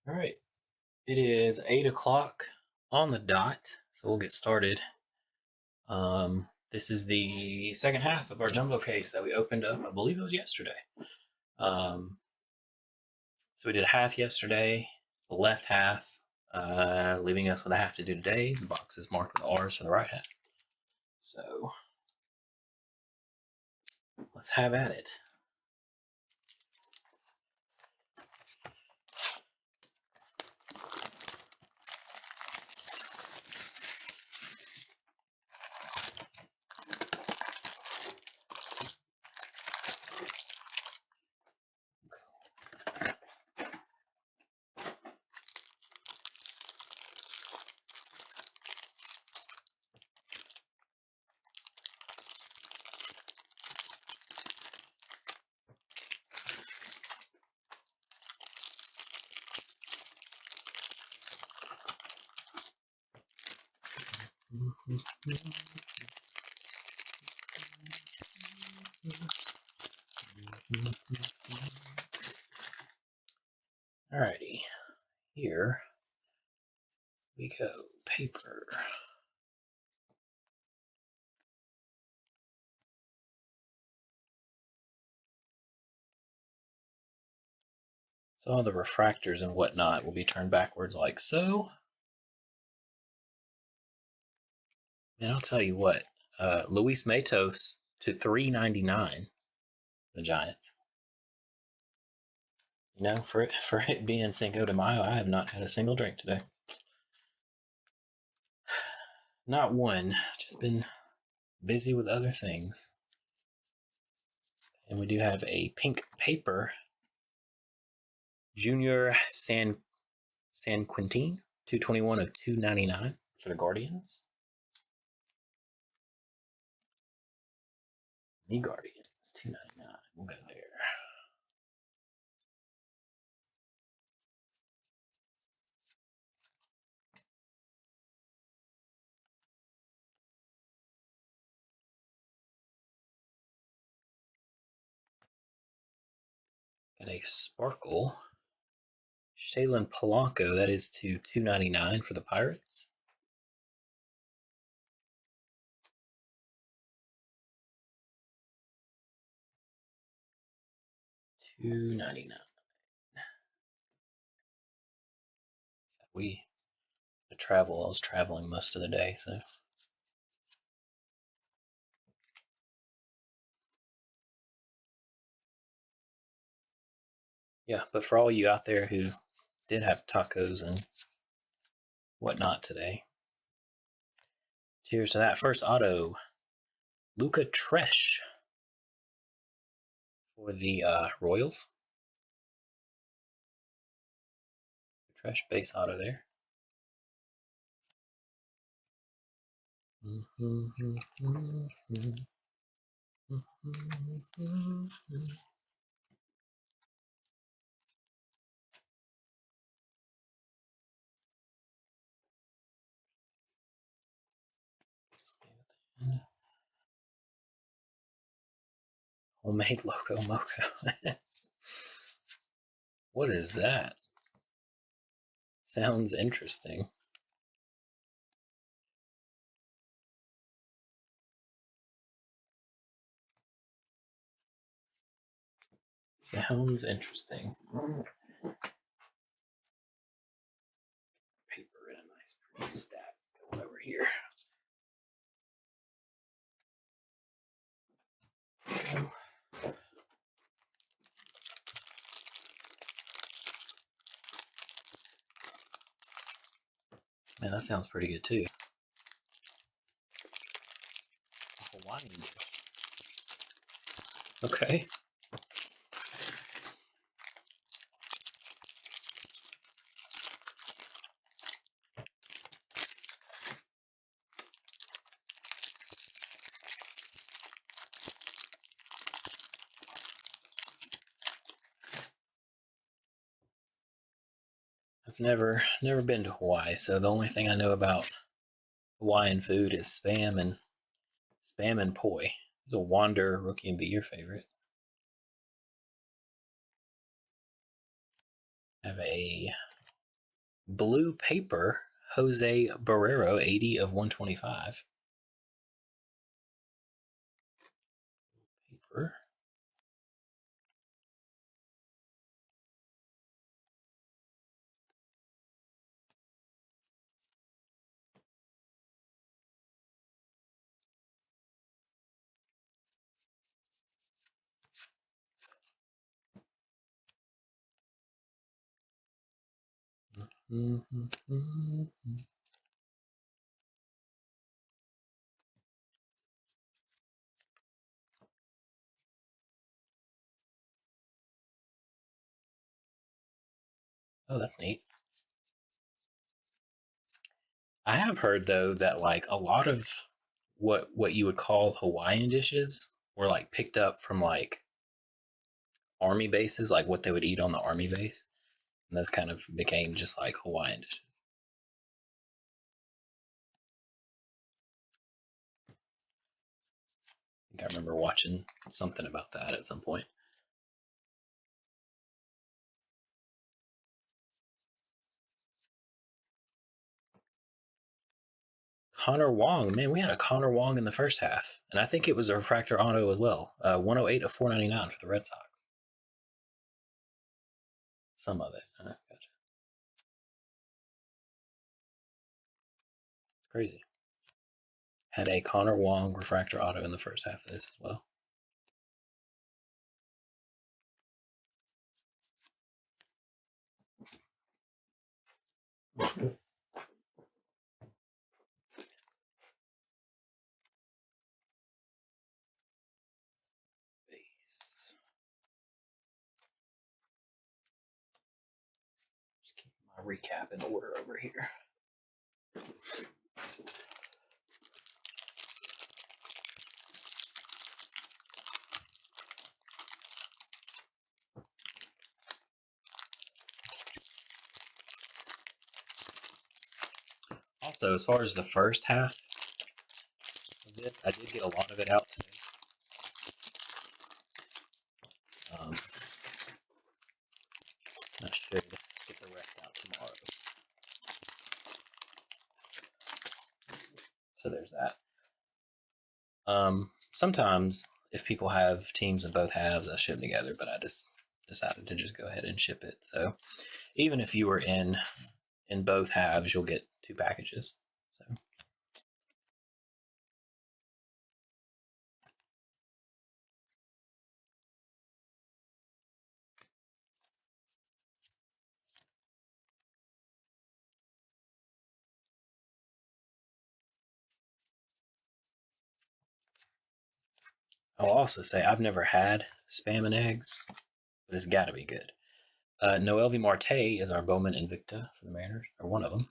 All right, it is 8 o'clock on the dot, so we'll get started. This is the second half of our jumbo case that we opened up. I believe it was yesterday. So we did a half yesterday, the left half, leaving us with a half to do today. The box is marked with R's for the right half. So let's have at it. Alrighty, here we go. Paper. So all the refractors and whatnot will be turned backwards like so. And I'll tell you what, Luis Matos to $3.99, the Giants. You know, for it being Cinco de Mayo, I have not had a single drink today. Not one. Just been busy with other things. And we do have a pink paper. Junior San Quintin, 221 of 299 for the Guardians. The Guardians, 299. We'll go there. Got a Sparkle. Shaylin Polanco, that is to $2.99 for the Pirates. $2.99. We travel. I was traveling most of the day, so. Yeah, but for all you out there who did have tacos and whatnot today, cheers to that. First auto, Luca Tresh for the Royals. Tresh base auto there. Homemade Loco Moco. What is that? Sounds interesting. Sounds interesting. Paper in a nice pretty stack. Go over here. Man, that sounds pretty good too. Hawaiian. Okay. I've never been to Hawaii, so the only thing I know about Hawaiian food is spam and poi. It's a Wander Rookie of the Year favorite. I have a Blue paper, Jose Barrero, 80 of 125. Paper. Oh, that's neat. I have heard though that like a lot of what you would call Hawaiian dishes were like picked up from like army bases, like what they would eat on the army base, and those kind of became just like Hawaiian dishes. I think I remember watching something about that at some point. Connor Wong, man, we had a Connor Wong in the first half, and I think it was a refractor auto as well. 108 of 499 for the Red Sox. Some of it. Gotcha. It's crazy. Had a Connor Wong refractor auto in the first half of this as well. Just keep my recap in order over here. Also, as far as the first half of this, I did get a lot of it out today. I should get the rest out tomorrow. So there's that. Sometimes if people have teams in both halves, I ship them together, but I just decided to just go ahead and ship it. So even if you were in both halves, you'll get 2 packages. So I'll also say I've never had spam and eggs, but it's got to be good. Noelvi Marte is our Bowman Invicta for the Mariners, or one of them.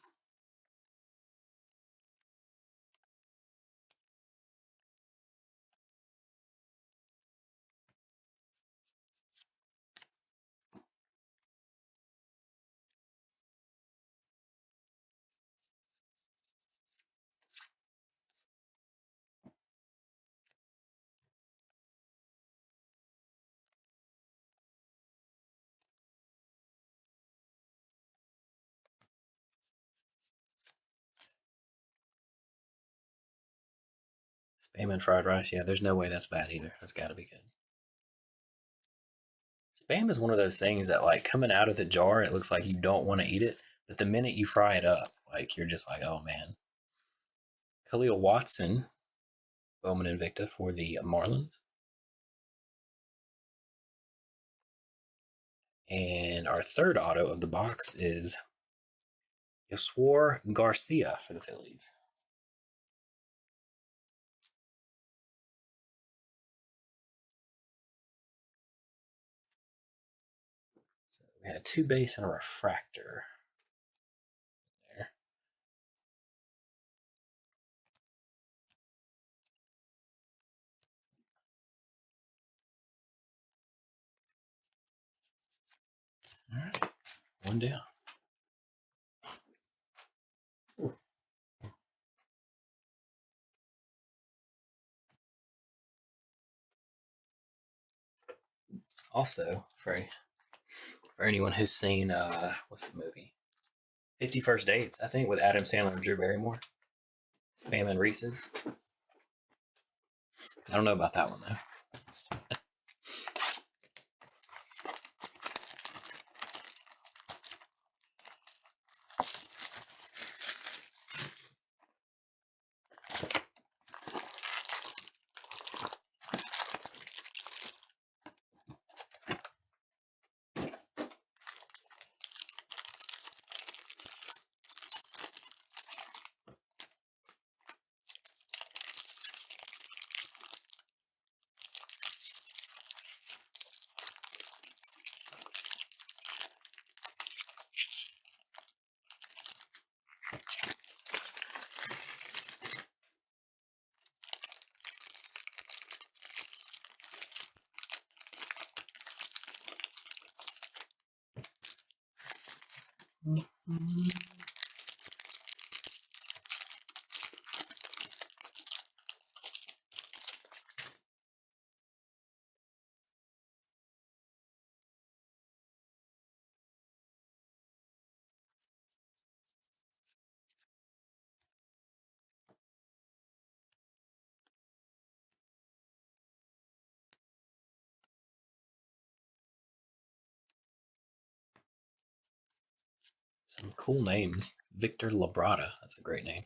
Spam and fried rice. Yeah, there's no way that's bad either. That's got to be good. Spam is one of those things that, like, coming out of the jar, it looks like you don't want to eat it, but the minute you fry it up, like, you're just like, oh man. Khalil Watson, Bowman Invicta for the Marlins. And our third auto of the box is Yoswar Garcia for the Phillies. So we had a 2 base and a refractor there. All right, 1 down. Also, for anyone who's seen what's the movie? 51st Dates, I think, with Adam Sandler and Drew Barrymore. Spam and Reese's. I don't know about that one, though. Some cool names. Victor Labrada. That's a great name.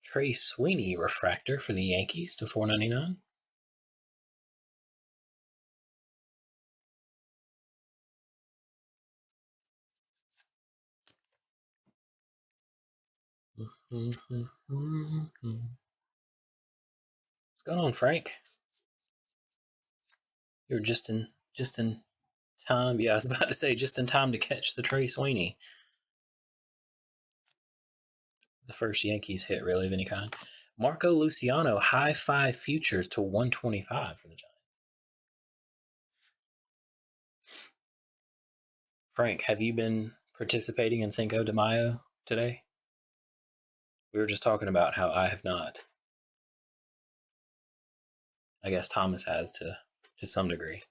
Trey Sweeney refractor for the Yankees to 499. What's going on, Frank? You're just in time. Yeah, I was about to say just in time to catch the Trey Sweeney. The first Yankees hit, really, of any kind. Marco Luciano, high five futures to 125 for the Giants. Frank, have you been participating in Cinco de Mayo today? We were just talking about how I have not. I guess Thomas has to some degree.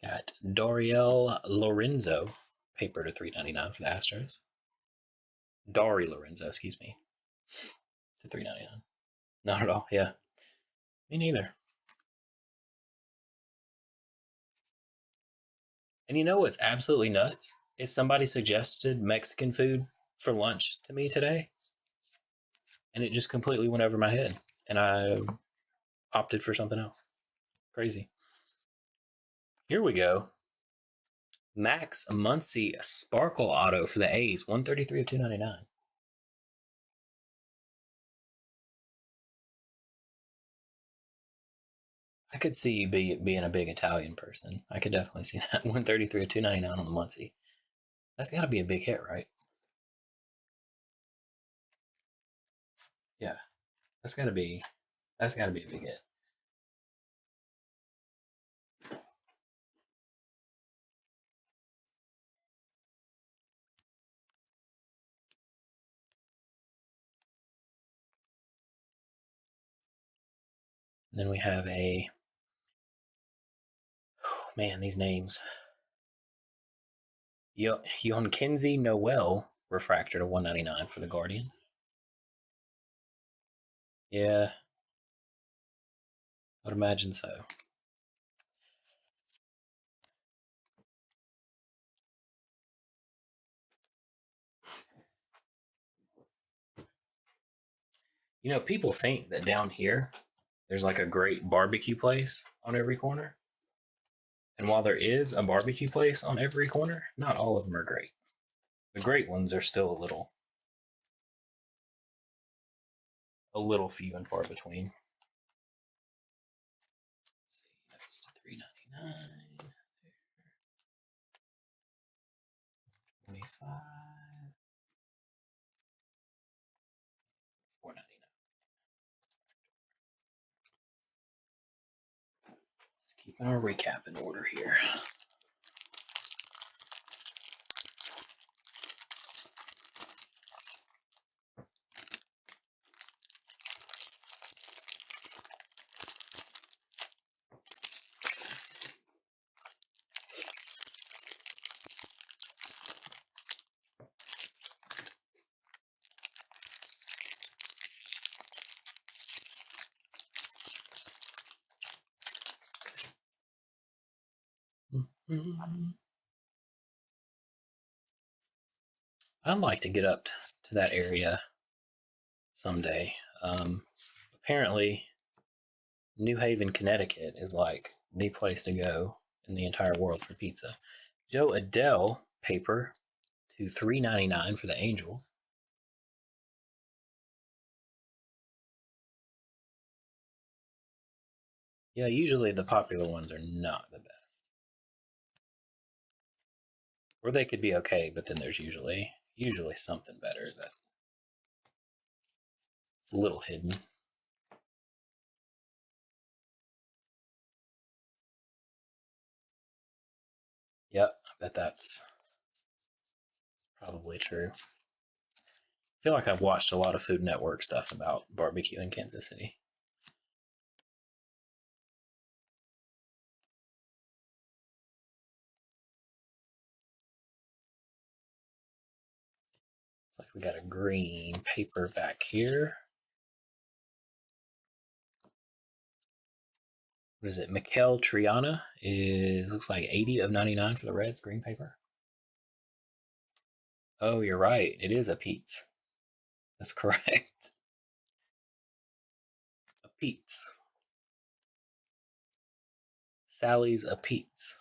Got Doriel Lorenzo, paper to 399 for the Astros. Dari Lorenzo, excuse me, to 399. Not at all. Yeah, me neither. And you know what's absolutely nuts is somebody suggested Mexican food for lunch to me today, and it just completely went over my head, and I opted for something else. Crazy. Here we go. Max Muncy Sparkle Auto for the A's, 133 of 299. I could see you being a big Italian person. I could definitely see that. 133 of 299 on the Muncy. That's got to be a big hit, right? Yeah, that's got to be a big hit. And then we have a man, these names. Yonkenzie Noel refractor to 199 for the Guardians. Yeah, I would imagine so. You know, people think that down here there's like a great barbecue place on every corner. And while there is a barbecue place on every corner, not all of them are great. The great ones are still a little few and far between. Let's see, that's $3.99. 25. $4.99. Keeping our recap in order here. I'd like to get up to that area someday. Apparently, New Haven, Connecticut is like the place to go in the entire world for pizza. Joe Adele paper to $3.99 for the Angels. Yeah, usually the popular ones are not the best. Or they could be okay, but then there's usually something better that's a little hidden. Yep, I bet that's probably true. I feel like I've watched a lot of Food Network stuff about barbecue in Kansas City. It's like we got a green paper back here. What is it? Mikel Triana is looks like 80 of 99 for the Reds, green paper. Oh, you're right. It is a Pete's. That's correct. A Pete's. Sally's a Pete's.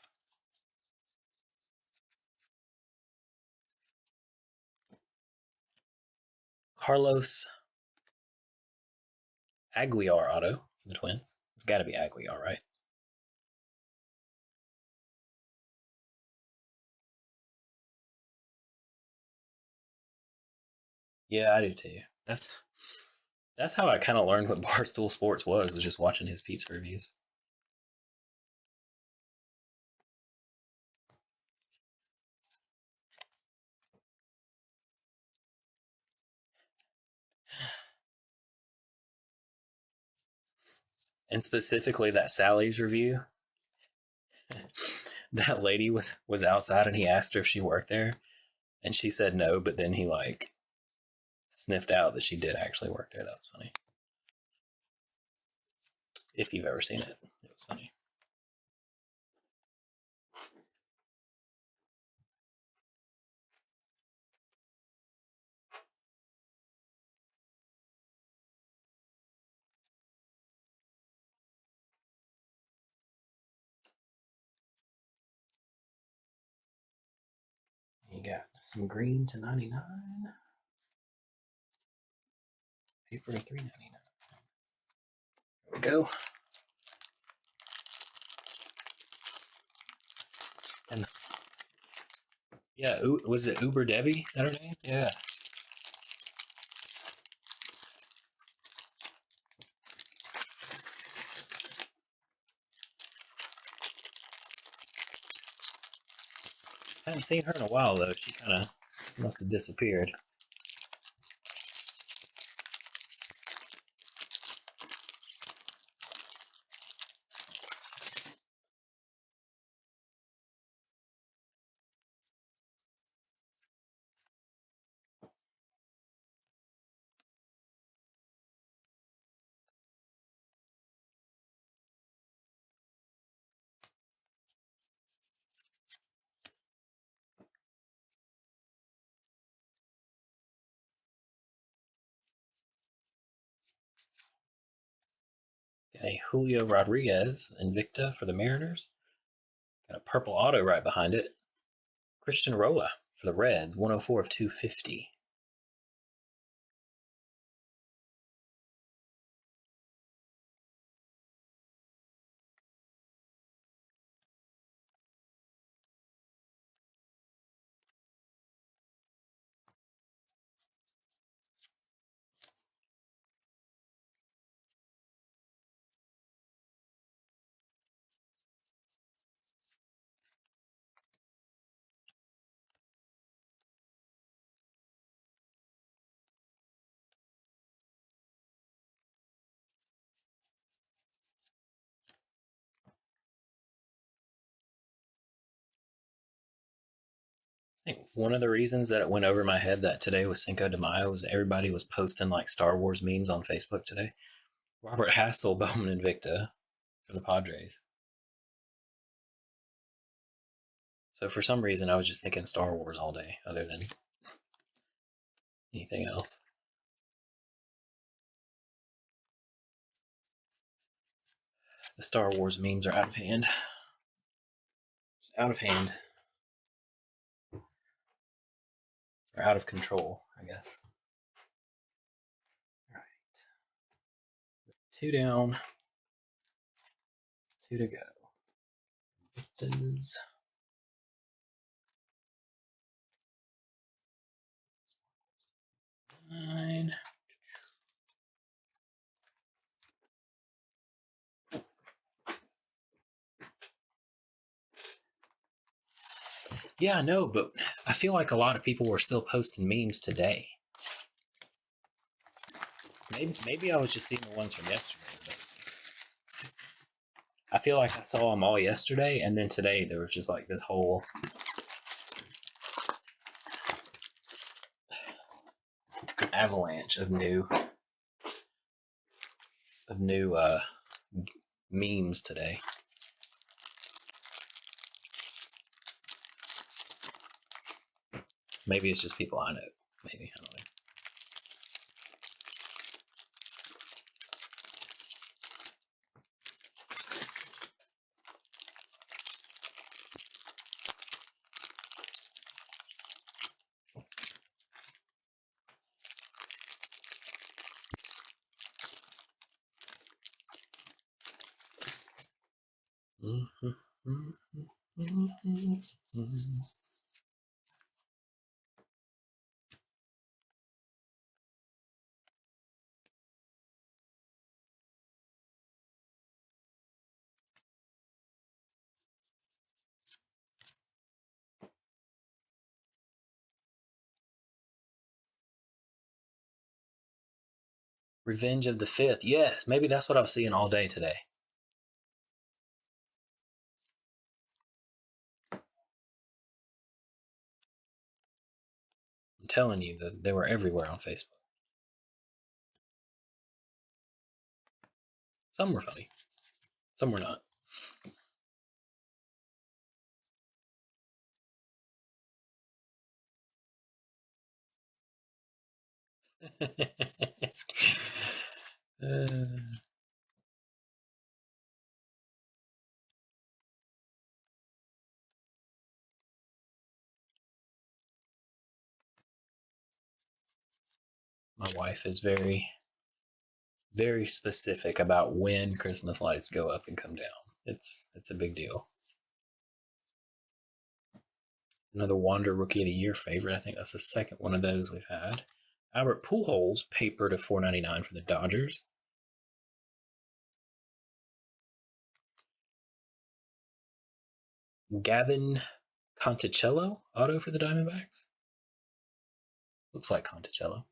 Carlos Aguiar auto for the Twins. It's got to be Aguiar, right? Yeah, I do too. That's how I kind of learned what Barstool Sports was just watching his pizza reviews. And specifically that Sally's review. That lady was outside and he asked her if she worked there and she said no, but then he like sniffed out that she did actually work there. That was funny. If you've ever seen it, it was funny. You got some green to 99, paper to 3.99. There we go. And yeah, was it Uber Debbie? Is that her name? Yeah. I haven't seen her in a while though. She kind of must have disappeared. Got a Julio Rodriguez Invicta for the Mariners. Got a purple auto right behind it. Christian Roa for the Reds, 104 of 250. One of the reasons that it went over my head that today was Cinco de Mayo was everybody was posting like Star Wars memes on Facebook today. Robert Hassel, Bowman, and Victor for the Padres. So for some reason, I was just thinking Star Wars all day, other than anything else. The Star Wars memes are out of hand. Just out of hand. Or out of control, I guess. All right. 2 down. 2 to go. Does 9. Yeah, I know, but I feel like a lot of people were still posting memes today. Maybe I was just seeing the ones from yesterday, but I feel like I saw them all yesterday, and then today there was just like this whole avalanche of new memes today. Maybe it's just people I know. Maybe, I don't know. Revenge of the Fifth. Yes, maybe that's what I was seeing all day today. I'm telling you that they were everywhere on Facebook. Some were funny, some were not. My wife is very, very specific about when Christmas lights go up and come down. It's a big deal. Another Wander Rookie of the Year favorite. I think that's the second one of those we've had. Albert Pujols, paper to $4.99 for the Dodgers. Gavin Conticello, auto for the Diamondbacks. Looks like Conticello.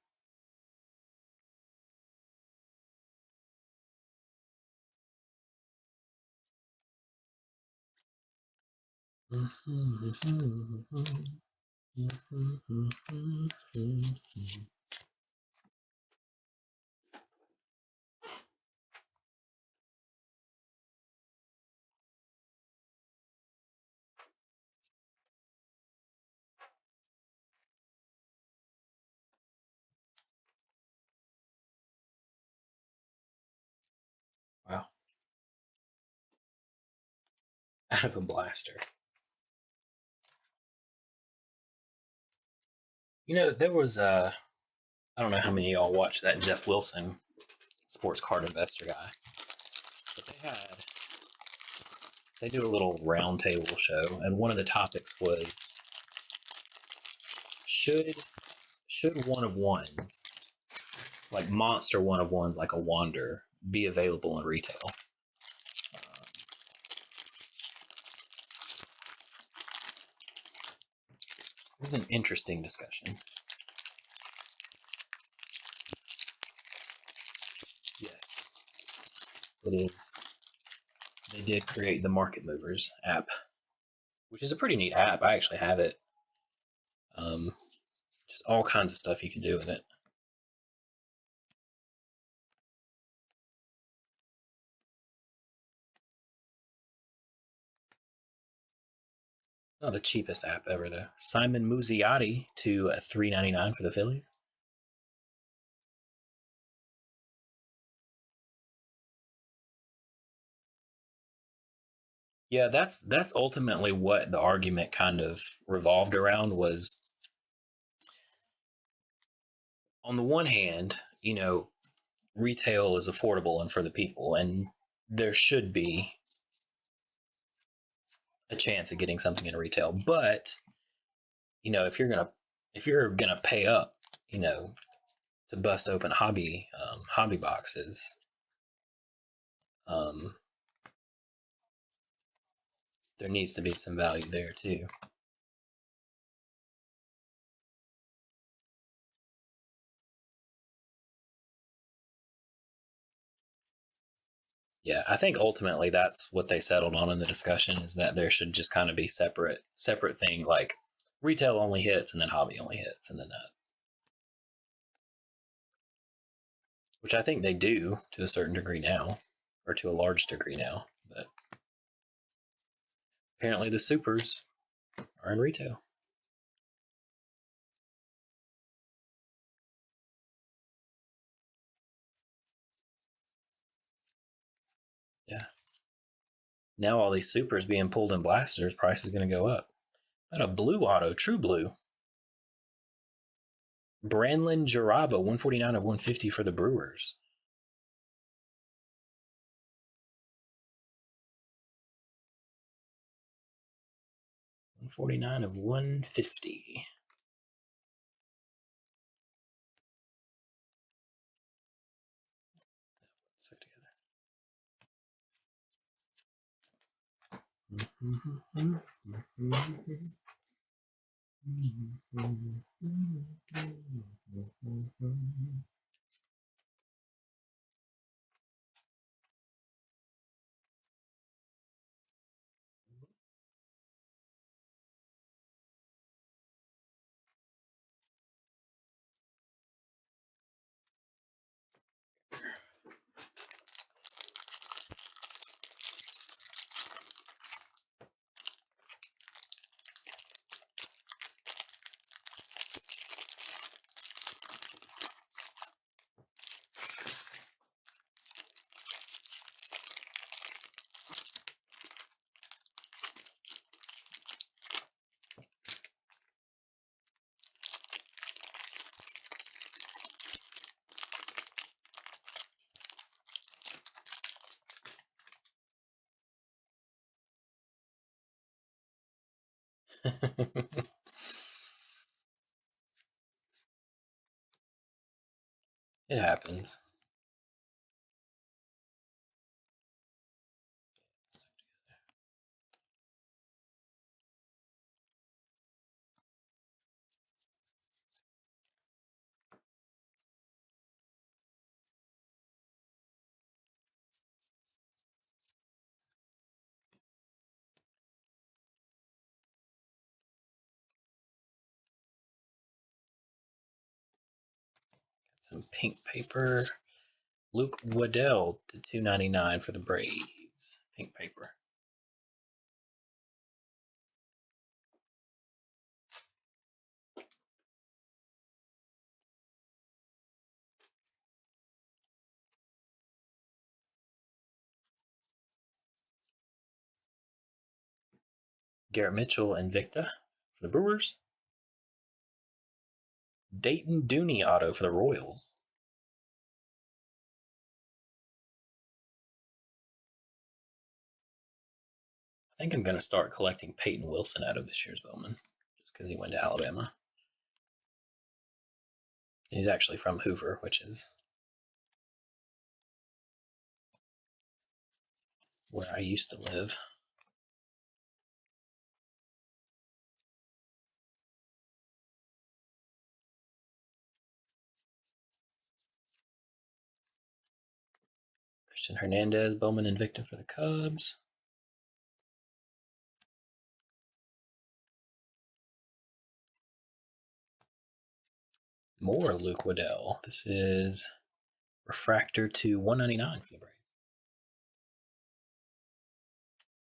Wow. Out of a blaster. You know, there was I don't know how many of y'all watch that Jeff Wilson sports card investor guy, but they do a little round table show, and one of the topics was should one of ones, like monster one of ones, like a Wander, be available in retail? It was an interesting discussion. Yes, it is. They did create the Market Movers app, which is a pretty neat app. I actually have it. all kinds of stuff you can do with it. Not the cheapest app ever, though. Simon Muzziotti to $3.99 for the Phillies. Yeah, that's ultimately what the argument kind of revolved around was. On the one hand, retail is affordable and for the people, and there should be a chance of getting something in retail. But if you're gonna pay up, to bust open hobby boxes, um, there needs to be some value there too. Yeah, I think ultimately that's what they settled on in the discussion, is that there should just kind of be separate thing, like retail only hits and then hobby only hits and then that. Which I think they do to a certain degree now, or to a large degree now, but apparently the supers are in retail. Yeah. Now all these supers being pulled in blasters, price is going to go up. But a blue auto, true blue. Branlin Jaraba, 149 of 150 for the Brewers. $149 of 150. Stuck together. It happens. Some pink paper. Luke Waddell to $2.99 for the Braves. Pink paper. Garrett Mitchell Invicta for the Brewers. Dayton Dooney auto for the Royals. I think I'm going to start collecting Peyton Wilson out of this year's Bowman, just because he went to Alabama. He's actually from Hoover, which is where I used to live. Christian Hernandez, Bowman Invicta for the Cubs. More Luke Waddell. This is refractor to 199 for the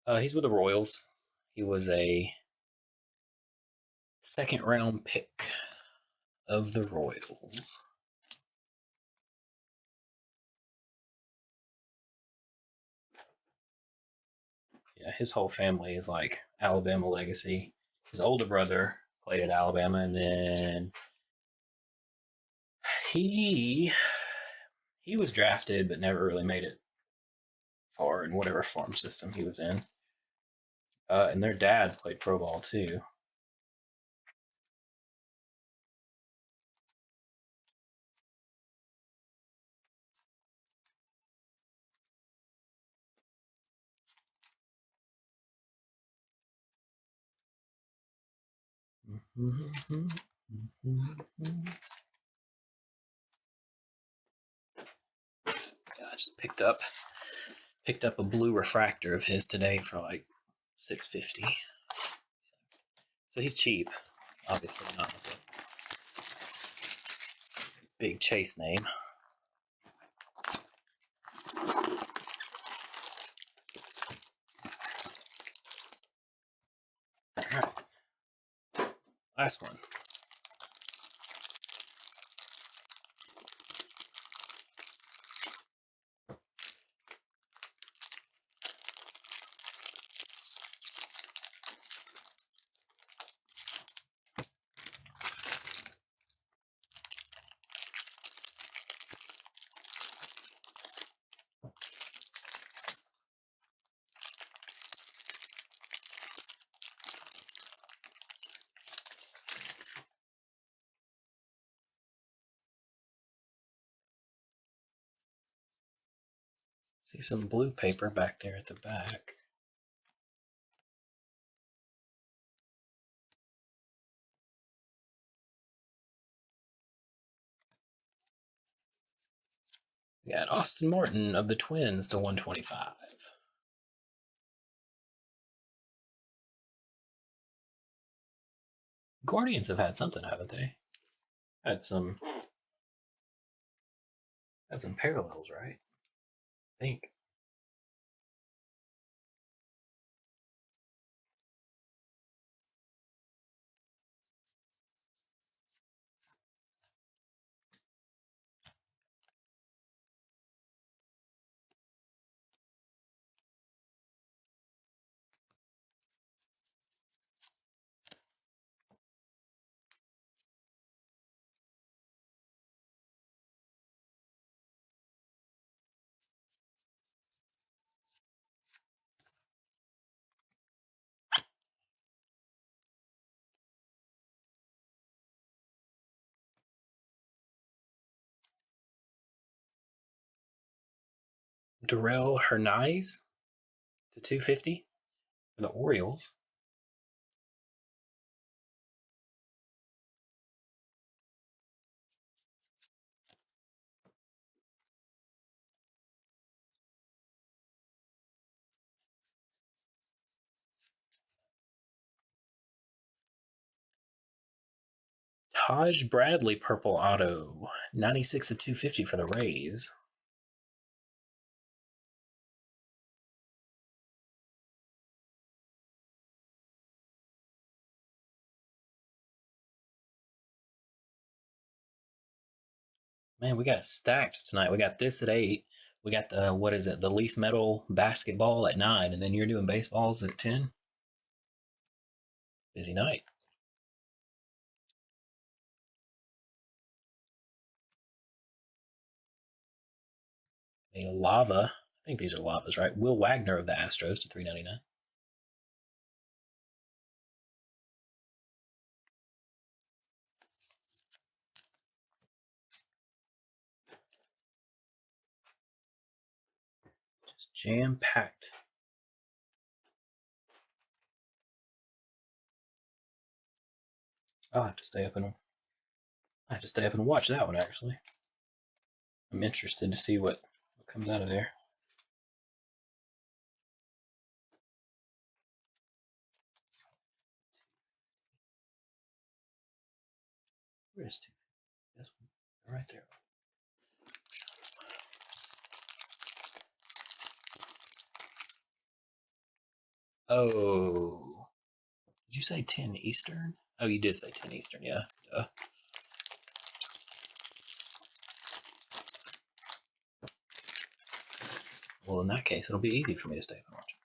Braves. He's with the Royals. He was a second round pick of the Royals. Yeah, his whole family is like Alabama legacy. His older brother played at Alabama, and then he was drafted but never really made it far in whatever farm system he was in. And their dad played pro ball too. Yeah, I just picked up a blue refractor of his today for like $650. So he's cheap, obviously not with a big chase name. All right, last one. See some blue paper back there at the back. We got Austin Martin of the Twins to 125. Guardians have had something, haven't they? Had some parallels, right? I think. Darrell Hernaiz to 250 for the Orioles. Taj Bradley purple auto, 96 of 250 for the Rays. Man, we got it stacked tonight. We got this at 8. We got the, what is it, the leaf metal basketball at 9, and then you're doing baseballs at 10. Busy night. A lava. I think these are lavas, right? Will Wagner of the Astros to 399. Just jam packed. I'll have to stay up and watch that one. Actually, I'm interested to see what comes out of there. Where's 2? Right there. Oh, did you say 10 Eastern? Oh, you did say 10 Eastern, yeah. Duh. Well, in that case, it'll be easy for me to stay up and watch.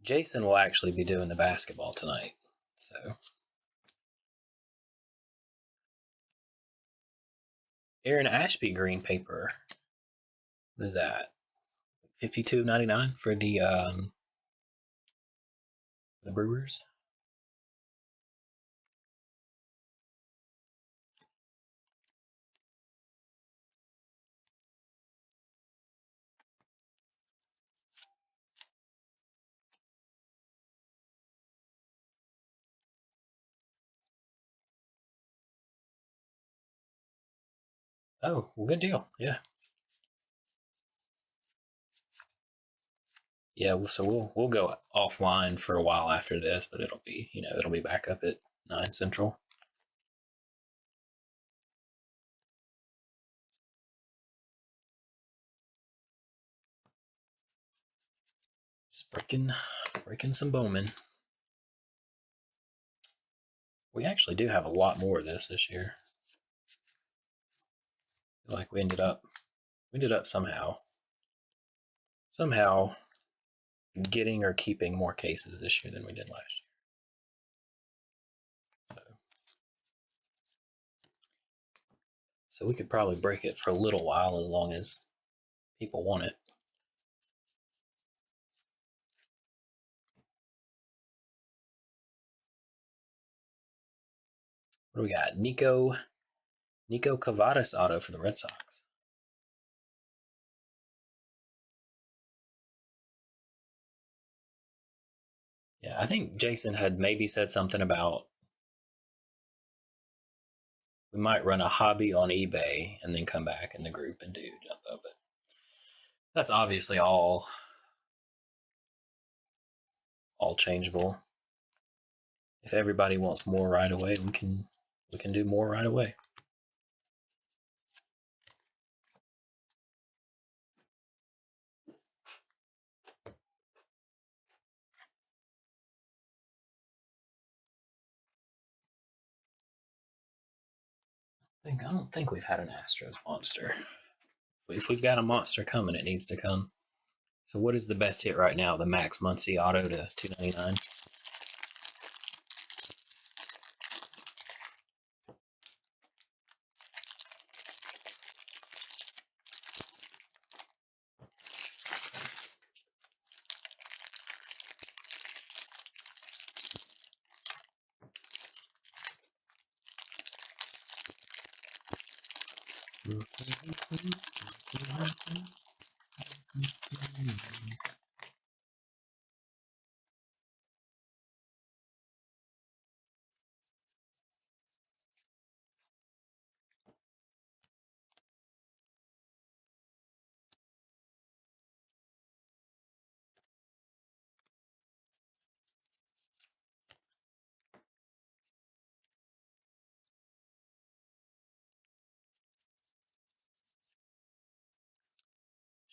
Jason will actually be doing the basketball tonight. So, Aaron Ashby green paper. What is that? 52.99 for the Brewers. Oh, well, good deal. Yeah. Yeah, so we'll go offline for a while after this, but it'll be back up at 9 Central. Just breaking some Bowman. We actually do have a lot more of this year. Like we ended up somehow getting or keeping more cases this year than we did last year. So we could probably break it for a little while as long as people want it. What do we got? Nico Cavadas auto for the Red Sox. Yeah, I think Jason had maybe said something about we might run a hobby on eBay and then come back in the group and do jumbo, but that's obviously all changeable. If everybody wants more right away, we can do more right away. I don't think we've had an Astros monster. If we've got a monster coming, it needs to come. So what is the best hit right now? The Max Muncy auto to 299.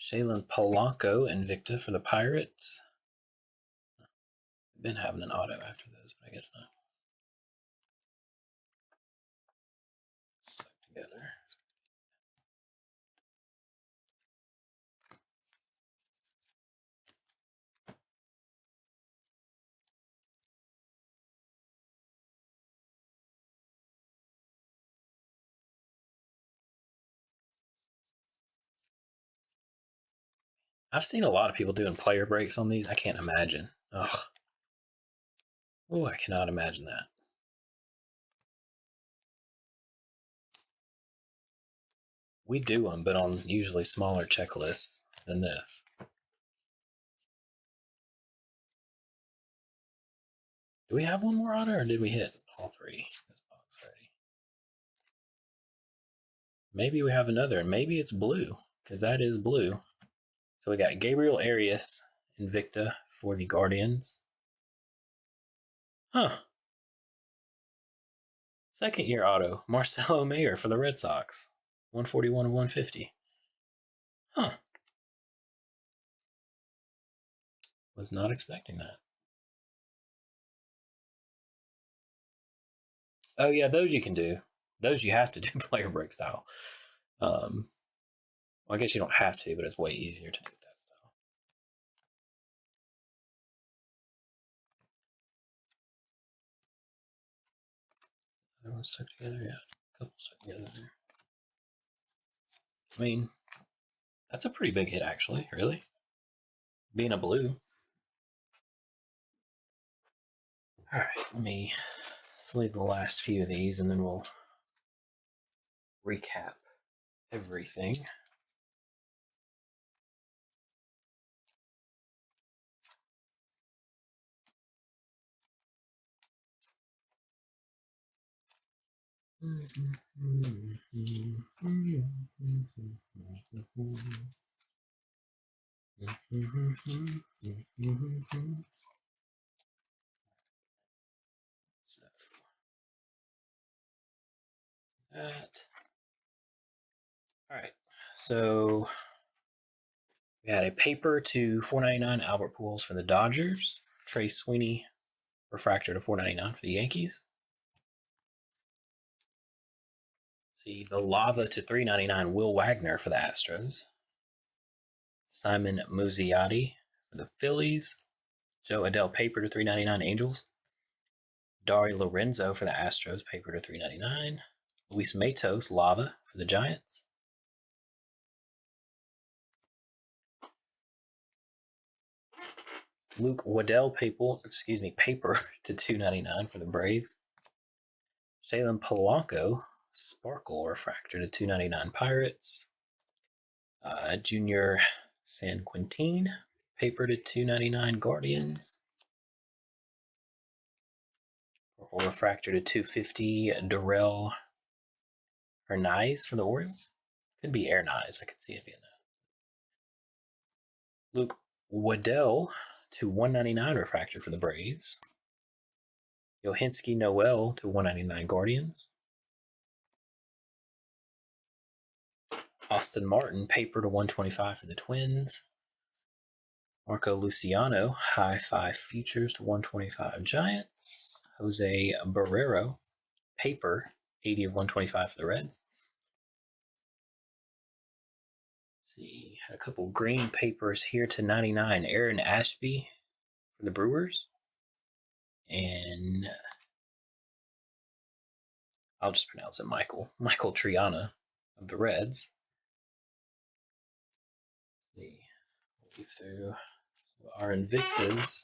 Shaylin Polanco Invicta for the Pirates. Been having an auto after those, but I guess not. Stuck together. I've seen a lot of people doing player breaks on these. I can't imagine. Ugh. Oh, I cannot imagine that. We do them, but on usually smaller checklists than this. Do we have one more auto, or did we hit all three? This box. Maybe we have another, and maybe it's blue, because that is blue. So we got Gabriel Arias Invicta for the Guardians. Huh. Second year auto, Marcelo Mayer for the Red Sox. 141 of 150. Huh. Was not expecting that. Oh, yeah, those you can do. Those you have to do player break style. Well, I guess you don't have to, but it's way easier to do that style. Everyone stuck together, yeah. A couple stuck together there. I mean, that's a pretty big hit, actually, really. Being a blue. All right, let me sleeve the last few of these and then we'll recap everything. So that. All right. So we had a paper to 499 Albert Pujols for the Dodgers. Trey Sweeney refractor to 499 for the Yankees. See the lava to 399 Will Wagner for the Astros. Simon Muzziotti for the Phillies. Joe Adele paper to 399 Angels. Dari Lorenzo for the Astros paper to 399. Luis Matos lava for the Giants. Luke Waddell paper to 299 for the Braves. Jalen Polanco sparkle refractor to 299 Pirates. Junior San Quintin paper to 299 Guardians. Purple refractor to 250 Darrell Hernaiz for the Orioles. Could be Hernaiz. I could see it being that. Luke Waddell to 199 refractor for the Braves. Yohinski Noel to 199 Guardians. Austin Martin paper to 125 for the Twins. Marco Luciano high five futures to 125 Giants. Jose Barrero paper 80 of 125 for the Reds. Let's see, had a couple green papers here to 99. Aaron Ashby for the Brewers. And I'll just pronounce it Michael Triana of the Reds. Let's see, we'll leaf through our Invictas.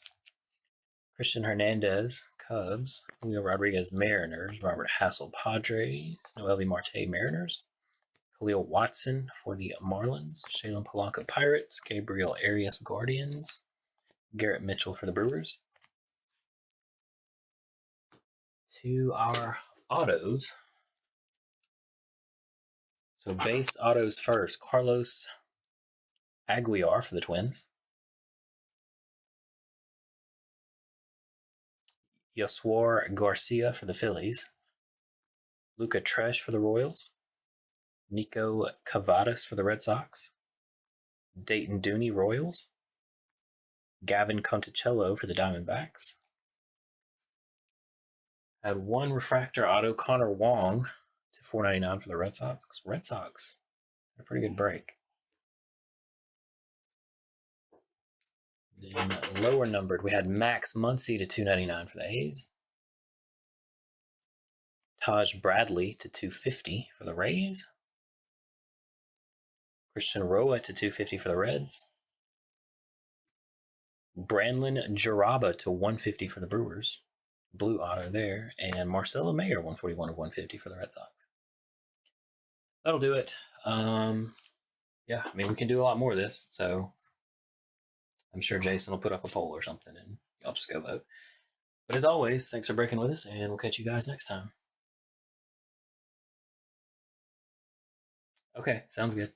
Christian Hernandez, Cubs. Julio Rodriguez, Mariners. Robert Hassel, Padres. Noelvi Marte, Mariners. Khalil Watson for the Marlins. Shalen Polanco, Pirates. Gabriel Arias, Guardians. Garrett Mitchell for the Brewers. To our autos. So base autos first. Carlos Aguilar for the Twins. Yoswar Garcia for the Phillies. Luca Tresh for the Royals. Nico Cavadas for the Red Sox. Dayton Dooney, Royals. Gavin Conticello for the Diamondbacks. Had one refractor auto, Connor Wong to 499 for the Red Sox. Red Sox had a pretty good break. Then lower numbered, we had Max Muncy to 299 for the A's. Taj Bradley to 250 for the Rays. Christian Roa to 250 for the Reds. Branlin Jaraba to 150 for the Brewers. Blue auto there. And Marcelo Mayer, 141 of 150 for the Red Sox. That'll do it. Yeah, I mean, we can do a lot more of this, so I'm sure Jason will put up a poll or something, and y'all just go vote. But as always, thanks for breaking with us, and we'll catch you guys next time. Okay, sounds good.